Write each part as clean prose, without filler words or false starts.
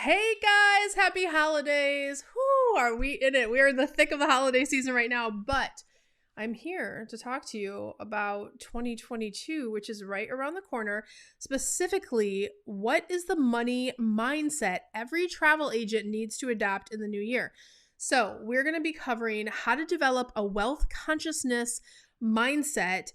Hey guys, happy holidays. Whoo, are we in it? We're in the thick of the holiday season right now, but I'm here to talk to you about 2022, which is right around the corner. Specifically, what is the money mindset every travel agent needs to adopt in the new year? So, we're going to be covering how to develop a wealth consciousness mindset,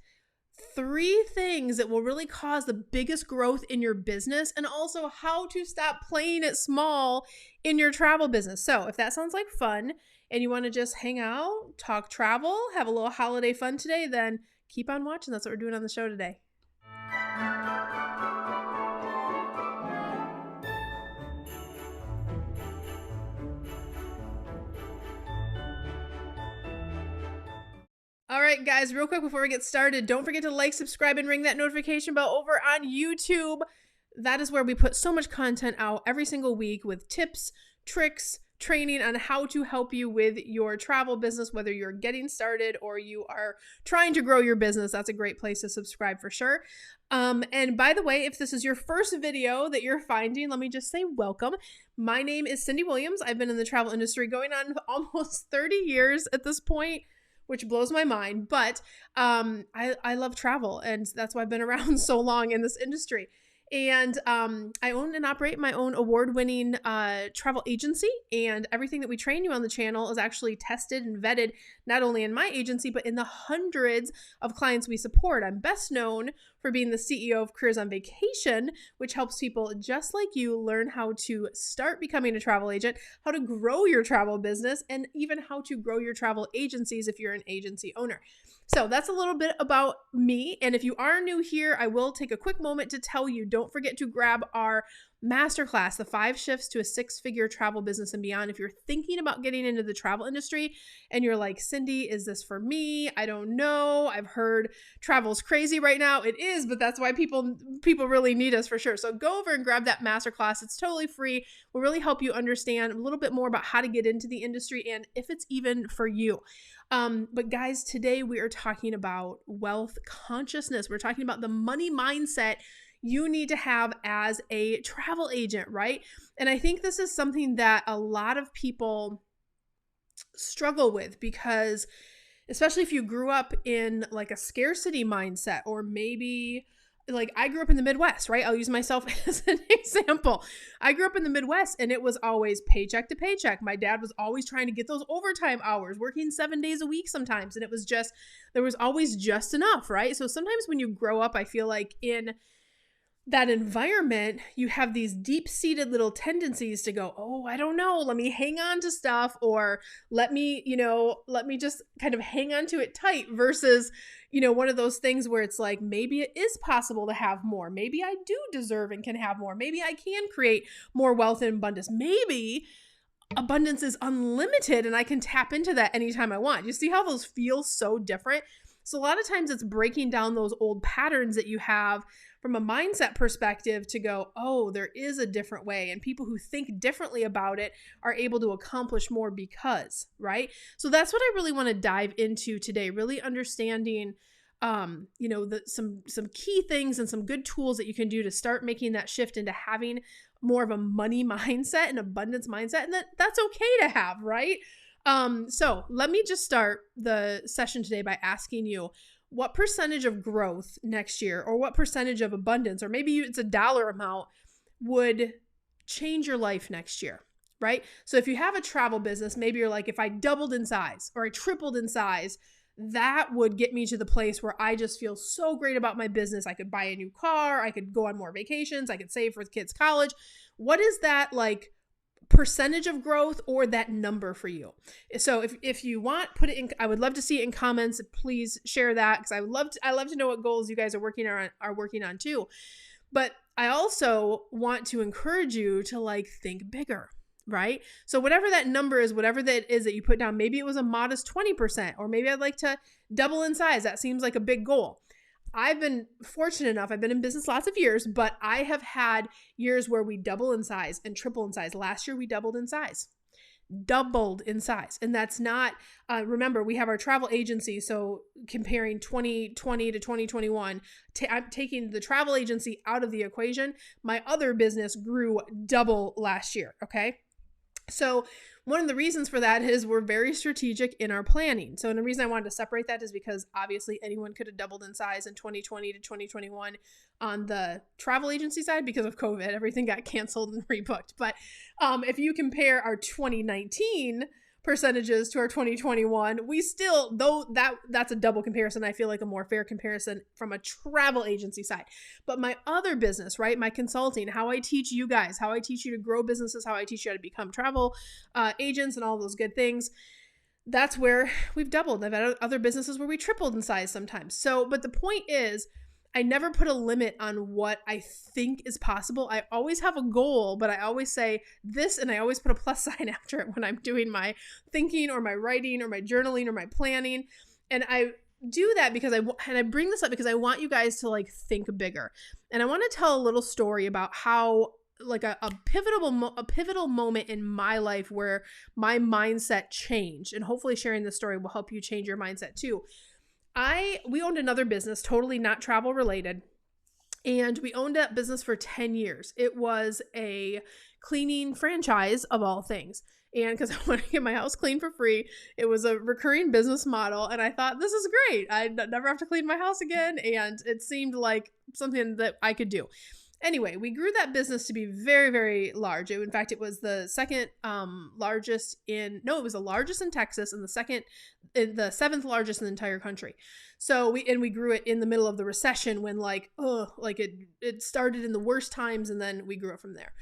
three things that will really cause the biggest growth in your business, and also how to stop playing it small in your travel business. So if that sounds like fun and you want to just hang out, talk travel, have a little holiday fun today, then keep on watching. That's what we're doing on the show today. All right, guys, real quick before we get started, don't forget to like, subscribe, and ring that notification bell over on YouTube. That is where we put so much content out every single week with tips, tricks, training on how to help you with your travel business, whether you're getting started or you are trying to grow your business. That's a great place to subscribe for sure. And by the way, if this is your first video that you're finding, let me just say welcome. My name is Cyndi Williams. I've been in the travel industry going on almost 30 years at this point, which blows my mind, but I love travel, and that's why I've been around so long in this industry. And I own and operate my own award-winning travel agency, and everything that we train you on the channel is actually tested and vetted, not only in my agency, but in the hundreds of clients we support. I'm best known for being the CEO of Careers on Vacation, which helps people just like you learn how to start becoming a travel agent, how to grow your travel business, and even how to grow your travel agencies if you're an agency owner. So that's a little bit about me. And if you are new here, I will take a quick moment to tell you, don't forget to grab our masterclass, the 5 shifts to a 6-figure travel business and beyond. If you're thinking about getting into the travel industry and you're like, Cyndi, is this for me? I don't know. I've heard travel's crazy right now. It is, but that's why people really need us for sure. So go over and grab that masterclass. It's totally free. Will really help you understand a little bit more about how to get into the industry and if it's even for you. But guys, today we are talking about wealth consciousness. We're talking about the money mindset you need to have as a travel agent, right? And I think this is something that a lot of people struggle with, because especially if you grew up in like a scarcity mindset, or maybe like I grew up in the Midwest, right? I'll use myself as an example. I grew up in the Midwest and it was always paycheck to paycheck. My dad was always trying to get those overtime hours, working 7 days a week sometimes. And it was just, there was always just enough, right? So sometimes when you grow up, I feel like in that environment, you have these deep-seated little tendencies to go, oh, I don't know, let me hang on to stuff, or let me just kind of hang on to it tight, versus, one of those things where it's like, maybe it is possible to have more. Maybe I do deserve and can have more. Maybe I can create more wealth and abundance. Maybe abundance is unlimited and I can tap into that anytime I want. You see how those feel so different? So a lot of times it's breaking down those old patterns that you have from a mindset perspective to go, oh, there is a different way. And people who think differently about it are able to accomplish more because, right? So that's what I really want to dive into today, really understanding, some key things and some good tools that you can do to start making that shift into having more of a money mindset and abundance mindset. And that's okay to have, right? So let me just start the session today by asking you, what percentage of growth next year, or what percentage of abundance, or maybe it's a dollar amount, would change your life next year, right? So if you have a travel business, maybe you're like, if I doubled in size or I tripled in size, that would get me to the place where I just feel so great about my business. I could buy a new car. I could go on more vacations. I could save for kids' college. What is that like percentage of growth or that number for you? So if you want, put it in. I would love to see it in comments. Please share that, because I love to know what goals you guys are working on too. But I also want to encourage you to like think bigger, right? So whatever that number is, whatever that is that you put down, maybe it was a modest 20%, or maybe I'd like to double in size. That seems like a big goal. I've been fortunate enough, I've been in business lots of years, but I have had years where we double in size and triple in size. Last year, we doubled in size. doubled in size. And that's not, remember, we have our travel agency. So comparing 2020 to 2021, I'm taking the travel agency out of the equation. My other business grew double last year. Okay. So one of the reasons for that is we're very strategic in our planning. So, and the reason I wanted to separate that is because obviously anyone could have doubled in size in 2020 to 2021 on the travel agency side because of COVID. Everything got canceled and rebooked. But if you compare our 2019 percentages to our 2021, we still, though that's a double comparison, I feel like a more fair comparison from a travel agency side. But my other business, right, my consulting, how I teach you guys, how I teach you to grow businesses, how I teach you how to become travel agents and all those good things, that's where we've doubled. I've had other businesses where we tripled in size sometimes. So, but the point is, I never put a limit on what I think is possible. I always have a goal, but I always say this, and I always put a plus sign after it when I'm doing my thinking or my writing or my journaling or my planning. And I do that because I bring this up because I want you guys to like think bigger. And I want to tell a little story about how like a pivotal moment in my life where my mindset changed. And hopefully sharing this story will help you change your mindset too. We owned another business, totally not travel related. And we owned that business for 10 years. It was a cleaning franchise of all things. And because I wanted to get my house clean for free, it was a recurring business model. And I thought, this is great. I never have to clean my house again. And it seemed like something that I could do. Anyway, we grew that business to be very, very large. In fact, it was the second largest it was the largest in Texas and the seventh largest in the entire country. So we grew it in the middle of the recession when it started in the worst times, and then we grew it from there.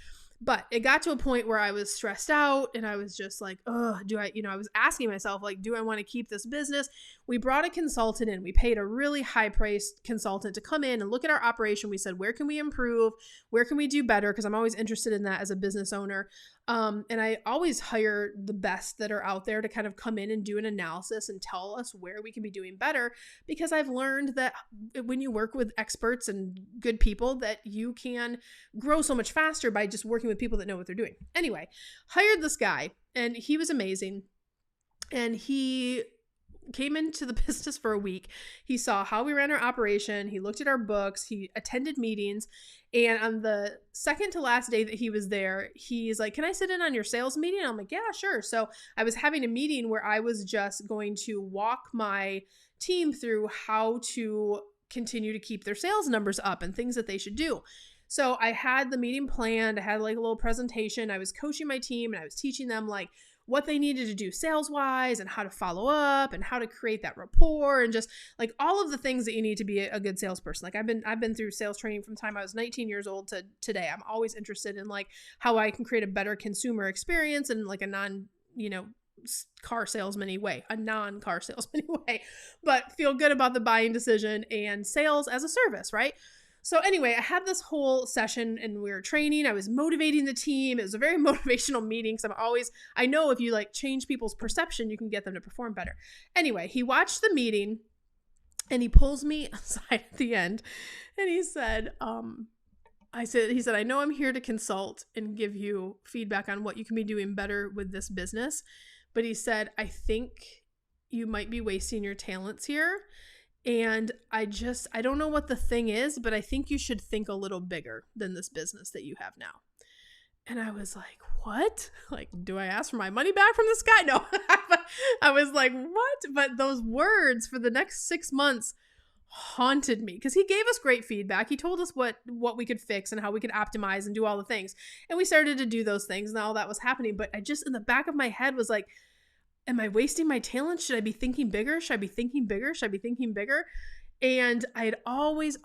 But it got to a point where I was stressed out and I was just like, I was asking myself, like, do I want to keep this business? We brought a consultant in. We paid a really high priced consultant to come in and look at our operation. We said, where can we improve? Where can we do better? Because I'm always interested in that as a business owner. And I always hire the best that are out there to kind of come in and do an analysis and tell us where we can be doing better. Because I've learned that when you work with experts and good people, that you can grow so much faster by just working with people that know what they're doing. Anyway, hired this guy and he was amazing. And he came into the business for a week. He saw how we ran our operation. He looked at our books. He attended meetings. And on the second to last day that he was there, he's like, can I sit in on your sales meeting? And I'm like, yeah, sure. So I was having a meeting where I was just going to walk my team through how to continue to keep their sales numbers up and things that they should do. So I had the meeting planned. I had like a little presentation. I was coaching my team and I was teaching them like what they needed to do sales wise and how to follow up and how to create that rapport and just like all of the things that you need to be a good salesperson. Like I've been through sales training from the time I was 19 years old to today. I'm always interested in like how I can create a better consumer experience and like a non-car salesman way, but feel good about the buying decision and sales as a service, right? So anyway, I had this whole session and we were training. I was motivating the team. It was a very motivational meeting because I know if you like change people's perception, you can get them to perform better. Anyway, he watched the meeting and he pulls me aside at the end and he said, I know I'm here to consult and give you feedback on what you can be doing better with this business. But he said, I think you might be wasting your talents here. And I don't know what the thing is, but I think you should think a little bigger than this business that you have now. And I was like, what? Like, do I ask for my money back from this guy? No. I was like, what? But those words for the next 6 months haunted me because he gave us great feedback. He told us what we could fix and how we could optimize and do all the things. And we started to do those things and all that was happening. But I just, in the back of my head was like, am I wasting my talent? Should I be thinking bigger? Should I be thinking bigger? Should I be thinking bigger? And I had always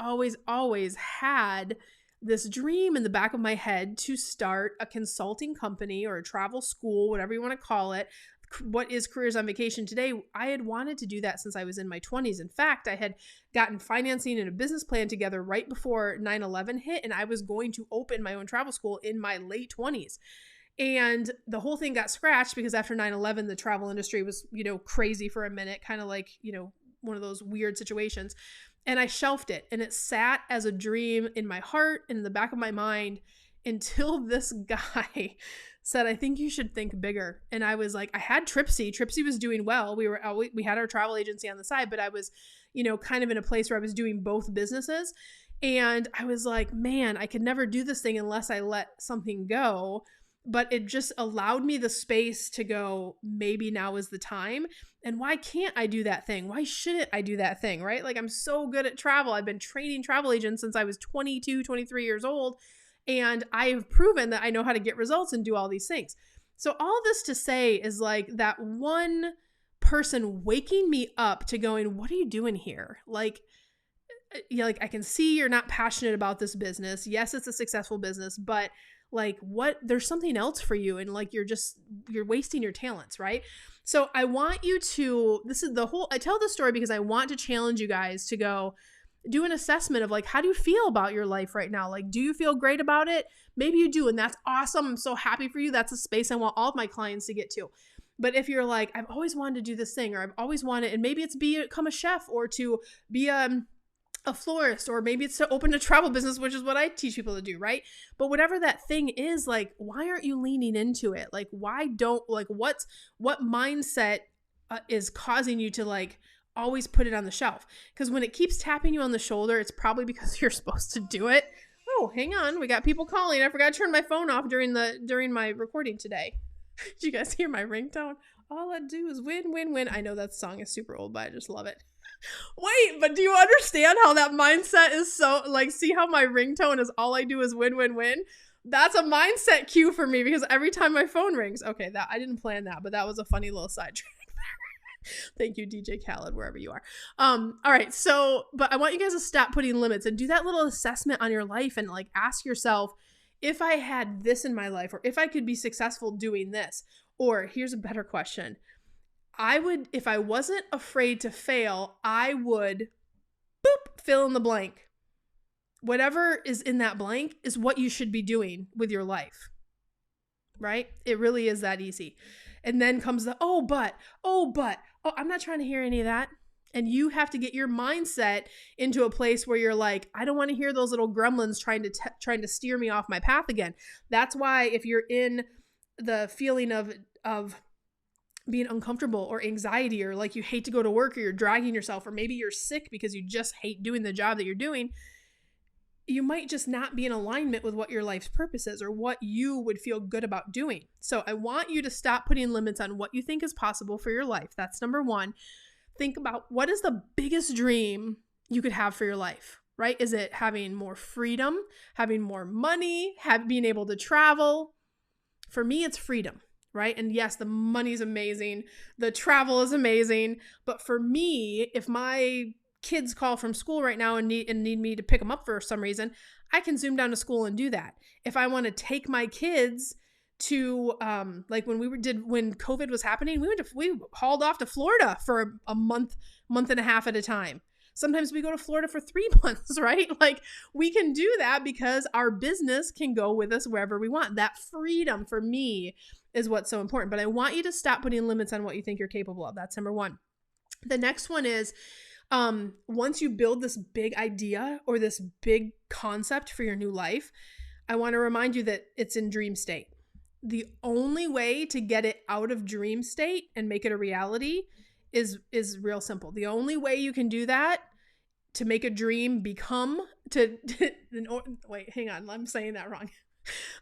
had this dream in the back of my head to start a consulting company or a travel school, whatever you want to call it. What is Careers on Vacation today? I had wanted to do that since I was in my 20s. In fact, I had gotten financing and a business plan together right before 9/11 hit, and I was going to open my own travel school in my late 20s. And the whole thing got scratched because after 9/11, the travel industry was, crazy for a minute, kind of like, one of those weird situations. And I shelved it and it sat as a dream in my heart and in the back of my mind until this guy said, I think you should think bigger. And I was like, I had Tripsy. Tripsy was doing well. We had our travel agency on the side, but I was, kind of in a place where I was doing both businesses. And I was like, man, I could never do this thing unless I let something go. But it just allowed me the space to go, maybe now is the time. And why can't I do that thing? Why shouldn't I do that thing, right? Like, I'm so good at travel. I've been training travel agents since I was 22, 23 years old. And I have proven that I know how to get results and do all these things. So all this to say is like that one person waking me up to going, what are you doing here? Like, I can see you're not passionate about this business. Yes, it's a successful business, but like there's something else for you. And like, you're wasting your talents, right? So I want you to, I tell this story because I want to challenge you guys to go do an assessment of like, how do you feel about your life right now? Like, do you feel great about it? Maybe you do. And that's awesome. I'm so happy for you. That's a space I want all of my clients to get to. But if you're like, I've always wanted to do this thing, or I've always wanted, and maybe it's become a chef, or to be a florist, or maybe it's to open a travel business, which is what I teach people to do, right? But whatever that thing is, like, why aren't you leaning into it? Like, what mindset is causing you to like always put it on the shelf? Because when it keeps tapping you on the shoulder, it's probably because you're supposed to do it. Oh, hang on. We got people calling. I forgot to turn my phone off during my recording today. Did you guys hear my ringtone? All I do is win, win, win. I know that song is super old, but I just love it. Wait, but do you understand how that mindset is so, like, see how my ringtone is all I do is win, win, win? That's a mindset cue for me because every time my phone rings, okay, that I didn't plan that, but that was a funny little sidetrack. Thank you, DJ Khaled, wherever you are. All right. So, but I want you guys to stop putting limits and do that little assessment on your life and like ask yourself, if I had this in my life, or if I could be successful doing this, or here's a better question. If I wasn't afraid to fail, I would fill in the blank. Whatever is in that blank is what you should be doing with your life, right? It really is that easy. And then comes the, I'm not trying to hear any of that. And you have to get your mindset into a place where you're like, I don't want to hear those little gremlins trying to steer me off my path again. That's why if you're in the feeling of being uncomfortable or anxiety, or like you hate to go to work, or you're dragging yourself, or maybe you're sick because you just hate doing the job that you're doing, you might just not be in alignment with what your life's purpose is or what you would feel good about doing. So I want you to stop putting limits on what you think is possible for your life. That's number one. Think about, what is the biggest dream you could have for your life, right? Is it having more freedom, having more money, being able to travel? For me, it's freedom, right? And yes, the money's amazing. The travel is amazing. But for me, if my kids call from school right now and need me to pick them up for some reason, I can zoom down to school and do that. If I want to take my kids to like when COVID was happening, we hauled off to Florida for a month and a half at a time. Sometimes we go to Florida for 3 months, right? Like, we can do that because our business can go with us wherever we want. That freedom for me is what's so important. But I want you to stop putting limits on what you think you're capable of. That's number one. The next one is, once you build this big idea or this big concept for your new life, I want to remind you that it's in dream state. The only way to get it out of dream state and make it a reality is real simple. The only way you can do that, to make a dream wait, hang on, I'm saying that wrong.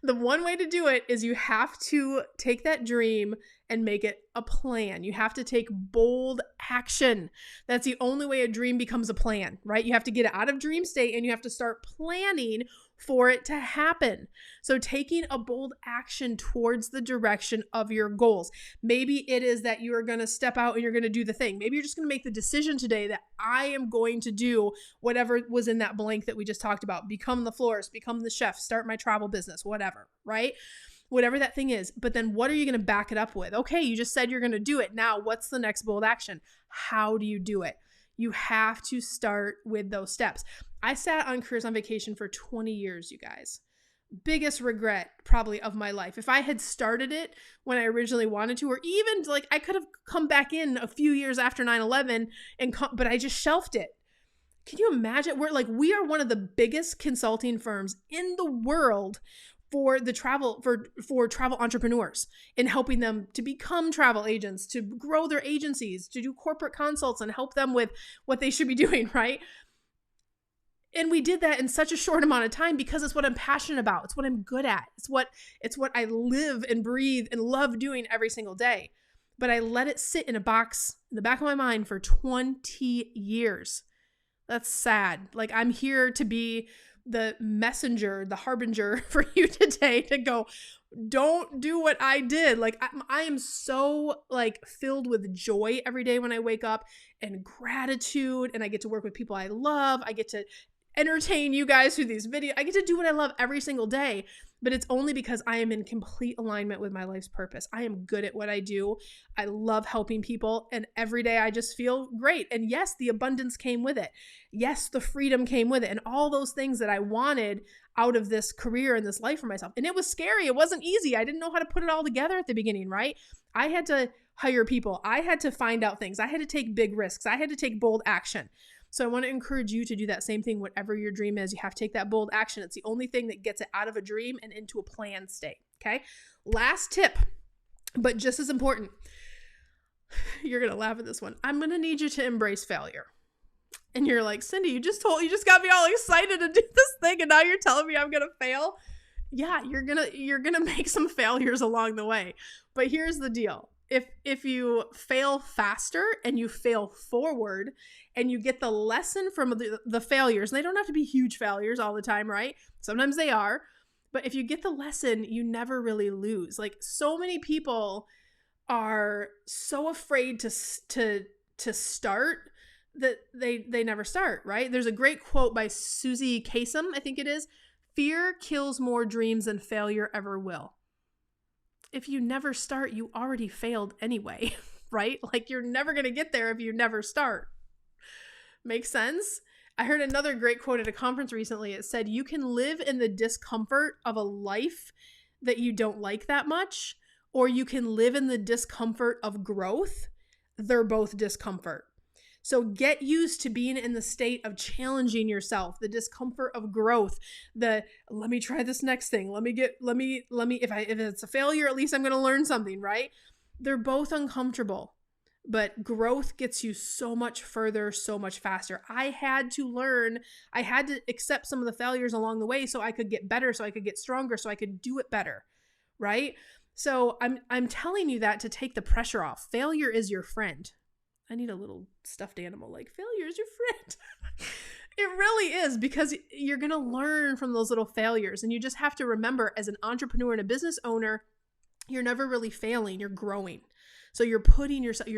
The one way to do it is you have to take that dream and make it a plan. You have to take bold action. That's the only way a dream becomes a plan, right? You have to get it out of dream state and you have to start planning for it to happen. So taking a bold action towards the direction of your goals. Maybe it is that you are going to step out and you're going to do the thing. Maybe you're just going to make the decision today that I am going to do whatever was in that blank that we just talked about. Become the florist, become the chef, start my travel business, whatever, right? Whatever that thing is. But then what are you going to back it up with? Okay, you just said you're going to do it. Now, what's the next bold action? How do you do it? You have to start with those steps. I sat on Careers on Vacation for 20 years, you guys. Biggest regret probably of my life. If I had started it when I originally wanted to, or even like I could have come back in a few years after 9/11 but I just shelved it. Can you imagine? We are one of the biggest consulting firms in the world for the travel for travel entrepreneurs and helping them to become travel agents, to grow their agencies, to do corporate consults and help them with what they should be doing, right? And we did that in such a short amount of time because it's what I'm passionate about. It's what I'm good at. It's what I live and breathe and love doing every single day. But I let it sit in a box in the back of my mind for 20 years. That's sad. Like, I'm here to be the messenger, the harbinger for you today to go, don't do what I did. Like, I am so like filled with joy every day when I wake up, and gratitude, and I get to work with people I love. I get to entertain you guys through these videos. I get to do what I love every single day, but it's only because I am in complete alignment with my life's purpose. I am good at what I do. I love helping people, and every day I just feel great. And yes, the abundance came with it. Yes, the freedom came with it, and all those things that I wanted out of this career and this life for myself. And it was scary. It wasn't easy. I didn't know how to put it all together at the beginning, right? I had to hire people. I had to find out things. I had to take big risks. I had to take bold action. So I want to encourage you to do that same thing. Whatever your dream is, you have to take that bold action. It's the only thing that gets it out of a dream and into a planned state. Okay. Last tip, but just as important. You're going to laugh at this one. I'm going to need you to embrace failure. And you're like, Cyndi, you just got me all excited to do this thing, and now you're telling me I'm going to fail. Yeah, you're going to make some failures along the way. But here's the deal. If you fail faster and you fail forward and you get the lesson from the failures, and they don't have to be huge failures all the time, right? Sometimes they are. But if you get the lesson, you never really lose. Like, so many people are so afraid to start that they never start, right? There's a great quote by Susie Kasem, I think it is. Fear kills more dreams than failure ever will. If you never start, you already failed anyway, right? Like, you're never going to get there if you never start. Make sense? I heard another great quote at a conference recently. It said, you can live in the discomfort of a life that you don't like that much, or you can live in the discomfort of growth. They're both discomfort. So get used to being in the state of challenging yourself, the discomfort of growth, let me try this next thing. If it's a failure, at least I'm going to learn something, right? They're both uncomfortable, but growth gets you so much further, so much faster. I had to accept some of the failures along the way so I could get better, so I could get stronger, so I could do it better, right? So I'm telling you that to take the pressure off. Failure is your friend. I need a little stuffed animal, like, failure is your friend. It really is, because you're going to learn from those little failures. And you just have to remember, as an entrepreneur and a business owner, you're never really failing, you're growing. So you're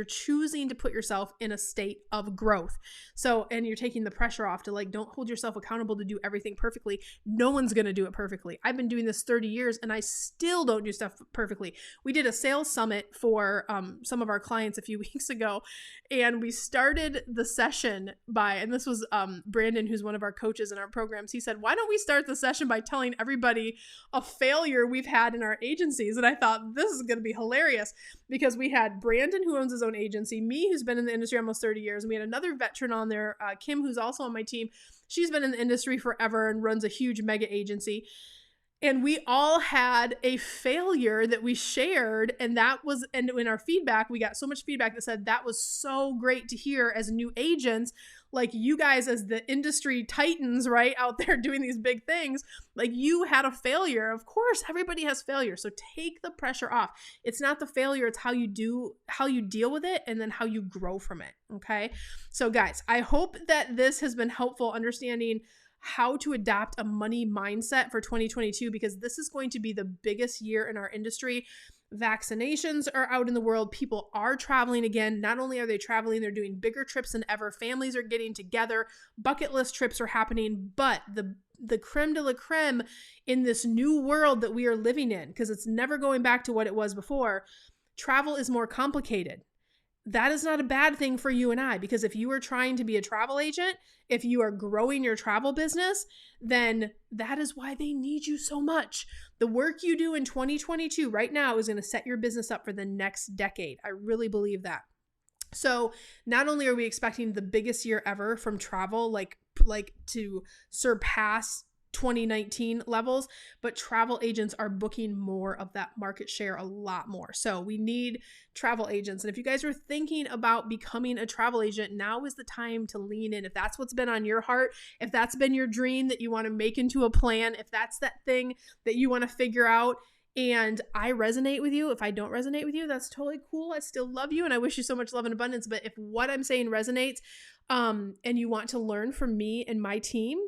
choosing to put yourself in a state of growth. So, and you're taking the pressure off to, like, don't hold yourself accountable to do everything perfectly. No one's going to do it perfectly. I've been doing this 30 years and I still don't do stuff perfectly. We did a sales summit for some of our clients a few weeks ago, and we started the session and this was Brandon, who's one of our coaches in our programs. He said, why don't we start the session by telling everybody a failure we've had in our agencies? And I thought, this is going to be hilarious, because we had Brandon, who owns his own agency, me, who's been in the industry almost 30 years, and we had another veteran on there, Kim, who's also on my team. She's been in the industry forever and runs a huge mega agency. And we all had a failure that we shared, and in our feedback, we got so much feedback that said that was so great to hear as new agents, like you guys as the industry titans, right, out there doing these big things, like, you had a failure. Of course, everybody has failure. So take the pressure off. It's not the failure, it's how you deal with it, and then how you grow from it. Okay. So guys, I hope that this has been helpful understanding how to adopt a money mindset for 2022, because this is going to be the biggest year in our industry. Vaccinations are out in the world. People are traveling again. Not only are they traveling, they're doing bigger trips than ever. Families are getting together. Bucket list trips are happening. But the creme de la creme in this new world that we are living in, because it's never going back to what it was before, travel is more complicated. That is not a bad thing for you and I, because if you are trying to be a travel agent, if you are growing your travel business, then that is why they need you so much. The work you do in 2022 right now is going to set your business up for the next decade. I really believe that. So not only are we expecting the biggest year ever from travel, like to surpass 2019 levels, but travel agents are booking more of that market share, a lot more. So we need travel agents. And if you guys are thinking about becoming a travel agent, now is the time to lean in. If that's what's been on your heart, if that's been your dream that you want to make into a plan, if that's that thing that you want to figure out, and I resonate with you. If I don't resonate with you, that's totally cool. I still love you and I wish you so much love and abundance. But if what I'm saying resonates, and you want to learn from me and my team,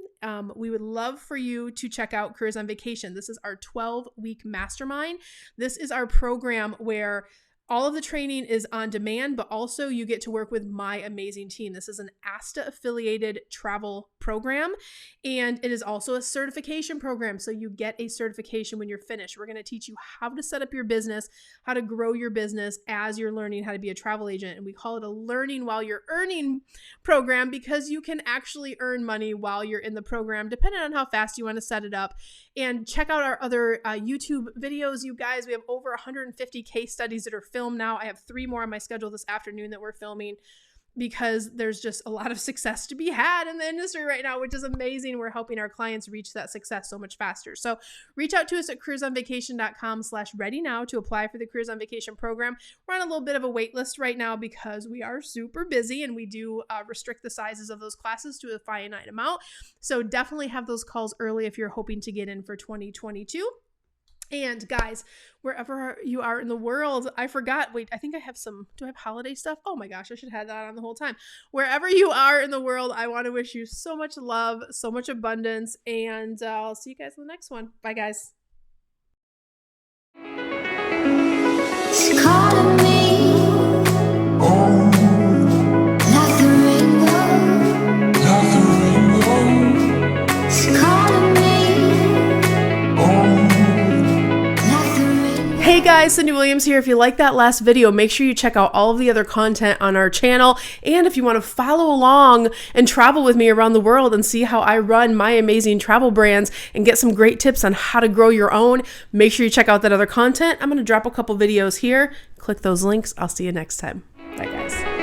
we would love for you to check out Careers on Vacation. This is our 12-week mastermind. This is our program where all of the training is on demand, but also you get to work with my amazing team. This is an ASTA affiliated travel program, and it is also a certification program. So you get a certification when you're finished. We're going to teach you how to set up your business, how to grow your business as you're learning how to be a travel agent. And we call it a learning while you're earning program because you can actually earn money while you're in the program, depending on how fast you want to set it up. And check out our other YouTube videos, you guys. We have over 150 case studies that are filmed now. I have 3 more on my schedule this afternoon that we're filming because there's just a lot of success to be had in the industry right now, which is amazing. We're helping our clients reach that success so much faster. So reach out to us at careersonvacation.com/ready now to apply for the Careers on Vacation program. We're on a little bit of a wait list right now because we are super busy and we do restrict the sizes of those classes to a finite amount. So definitely have those calls early if you're hoping to get in for 2022. And guys, wherever you are in the world, I forgot. Wait, I think I have do I have holiday stuff? Oh my gosh, I should have that on the whole time. Wherever you are in the world, I want to wish you so much love, so much abundance, and I'll see you guys in the next one. Bye, guys. She's calling me, like the rainbow, She's calling me. Hey guys, Cyndi Williams here. If you like that last video, make sure you check out all of the other content on our channel. And if you want to follow along and travel with me around the world and see how I run my amazing travel brands and get some great tips on how to grow your own, make sure you check out that other content. I'm going to drop a couple videos here. Click those links. I'll see you next time. Bye guys.